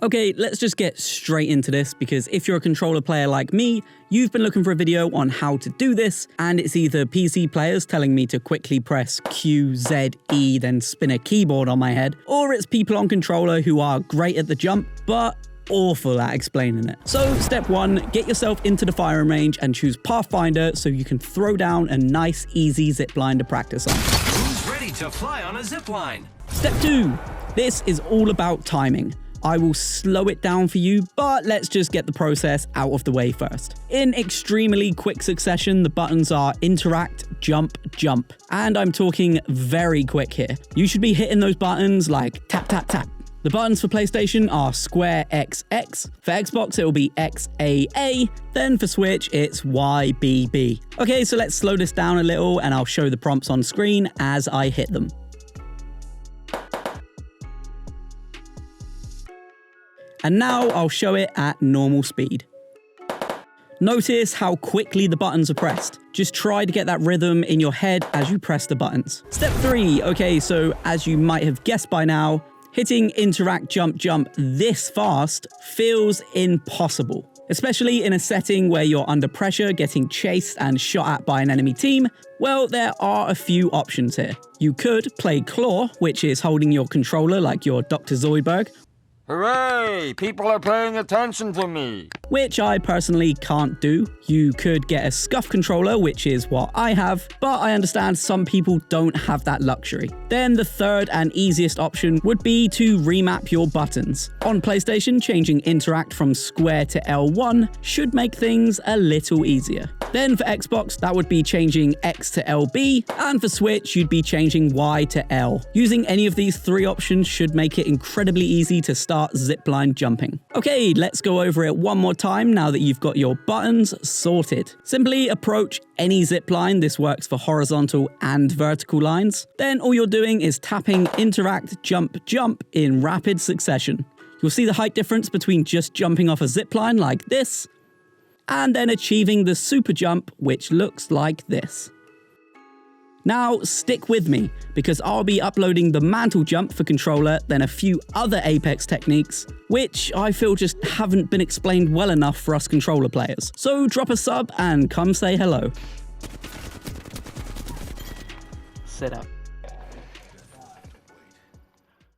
Okay, let's just get straight into this, because if you're a controller player like me, you've been looking for a video on how to do this, and it's either PC players telling me to quickly press Q, Z, E, then spin a keyboard on my head, or it's people on controller who are great at the jump, but awful at explaining it. So step 1, get yourself into the firing range and choose Pathfinder so you can throw down a nice easy zipline to practice on. Who's ready to fly on a zipline? Step 2, this is all about timing. I will slow it down for you, but let's just get the process out of the way first. In extremely quick succession, the buttons are interact, jump, jump, and I'm talking very quick here. You should be hitting those buttons like tap, tap, tap. The buttons for PlayStation are square XX, for Xbox it will be XAA, then for Switch it's YBB. Okay, so let's slow this down a little and I'll show the prompts on screen as I hit them. And now I'll show it at normal speed. Notice how quickly the buttons are pressed. Just try to get that rhythm in your head as you press the buttons. Step 3, okay, so as you might have guessed by now, hitting interact, jump, jump this fast feels impossible. Especially in a setting where you're under pressure, getting chased and shot at by an enemy team. Well, there are a few options here. You could play claw, which is holding your controller like you're Dr. Zoidberg, Hooray! People are paying attention to me! which I personally can't do. You could get a scuff controller, which is what I have, but I understand some people don't have that luxury. Then the third and easiest option would be to remap your buttons. On PlayStation, changing interact from square to L1 should make things a little easier. Then for Xbox, that would be changing X to LB, and for Switch, you'd be changing Y to L. Using any of these 3 options should make it incredibly easy to start zipline jumping. Okay, let's go over it one more time now that you've got your buttons sorted. Simply approach any zipline. This works for horizontal and vertical lines. Then all you're doing is tapping interact, jump, jump in rapid succession. You'll see the height difference between just jumping off a zipline like this, and then achieving the super jump, which looks like this. Now, stick with me, because I'll be uploading the mantle jump for controller, then a few other Apex techniques, which I feel just haven't been explained well enough for us controller players. So drop a sub and come say hello. Sit up.